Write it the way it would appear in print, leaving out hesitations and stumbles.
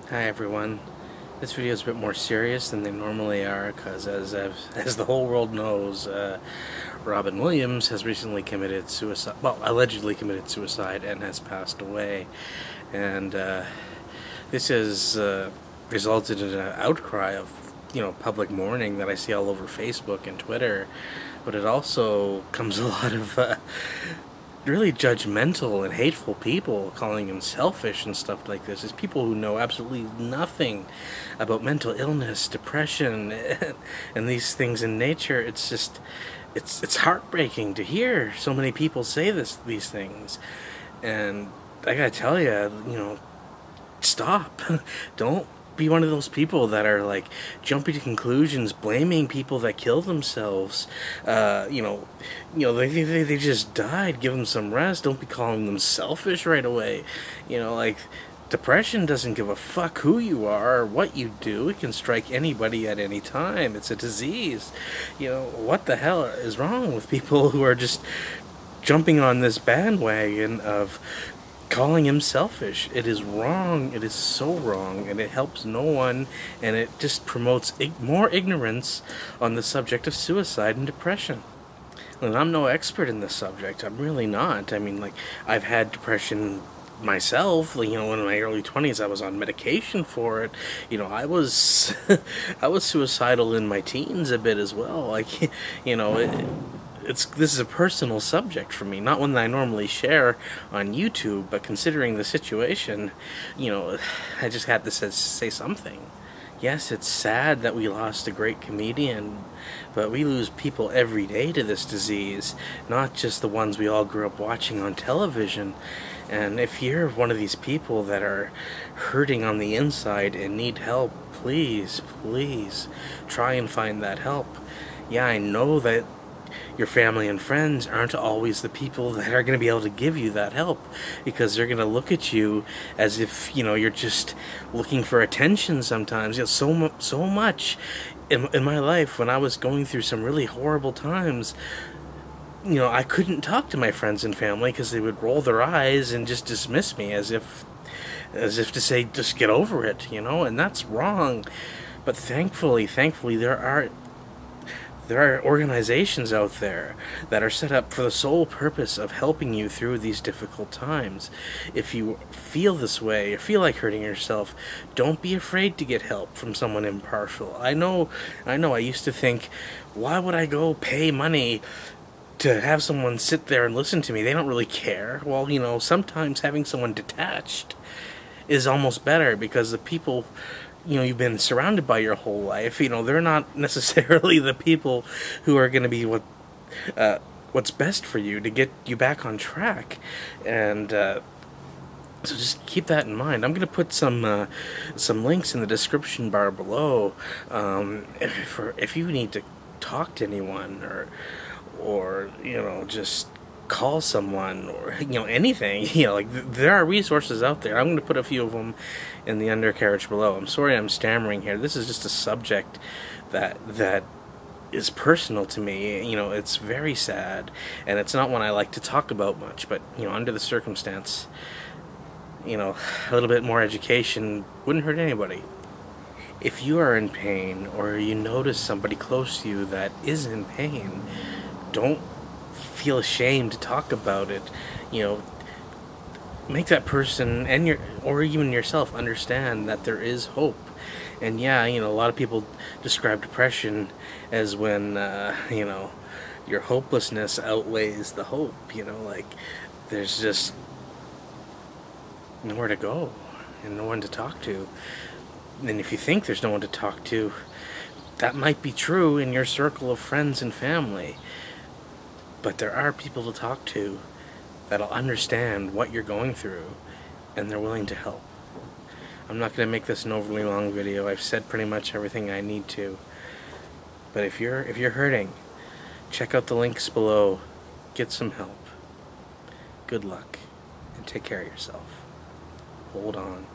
Hi everyone. This video is a bit more serious than they normally are because as the whole world knows, Robin Williams has recently committed suicide, well, allegedly committed suicide and has passed away. And this has resulted in an outcry of, public mourning that I see all over Facebook and Twitter. But it also comes a lot of really judgmental and hateful people calling him selfish and stuff like this. It's people who know absolutely nothing about mental illness, depression, and these things in nature. It's just, it's heartbreaking to hear so many people say these things. And I gotta tell you, stop. Don't be one of those people that are like jumping to conclusions, blaming people that kill themselves. They just died. Give them some rest. Don't be calling them selfish right away. Depression doesn't give a fuck who you are or what you do. It can strike anybody at any time. It's a disease. What the hell is wrong with people who are just jumping on this bandwagon of calling him selfish? It is wrong. It is so wrong, and it helps no one, and it just promotes more ignorance on the subject of suicide and depression. And I'm no expert in this subject. I'm really not. I mean, I've had depression myself. In my early 20s, I was on medication for it. I was I was suicidal in my teens a bit as well. This is a personal subject for me, not one that I normally share on YouTube, but considering the situation, I just had to say something. Yes, it's sad that we lost a great comedian, but we lose people every day to this disease, not just the ones we all grew up watching on television. And if you're one of these people that are hurting on the inside and need help, please, please try and find that help. Yeah, I know that your family and friends aren't always the people that are going to be able to give you that help, because they're going to look at you as if, you're just looking for attention sometimes. So much in my life when I was going through some really horrible times, I couldn't talk to my friends and family because they would roll their eyes and just dismiss me as if to say, just get over it, and that's wrong. But thankfully there are organizations out there that are set up for the sole purpose of helping you through these difficult times. If you feel this way, or feel like hurting yourself, don't be afraid to get help from someone impartial. I know, I used to think, why would I go pay money to have someone sit there and listen to me? They don't really care. Well, sometimes having someone detached is almost better, because the people you've been surrounded by your whole life, they're not necessarily the people who are going to be what's best for you to get you back on track. And so just keep that in mind. I'm going to put some links in the description bar below if you need to talk to anyone, or just call someone, or anything. There are resources out there. I'm going to put a few of them in the undercarriage below. I'm sorry I'm stammering here. This is just a subject that is personal to me. It's very sad, and it's not one I like to talk about much, but under the circumstance, a little bit more education wouldn't hurt anybody. If you are in pain, or you notice somebody close to you that is in pain, don't feel ashamed to talk about it. Make that person or even yourself understand that there is hope. And yeah, a lot of people describe depression as when your hopelessness outweighs the hope. There's just nowhere to go and no one to talk to. And if you think there's no one to talk to, that might be true in your circle of friends and family. But there are people to talk to that'll understand what you're going through, and they're willing to help. I'm not going to make this an overly long video. I've said pretty much everything I need to. But if you're hurting, check out the links below. Get some help. Good luck, and take care of yourself. Hold on.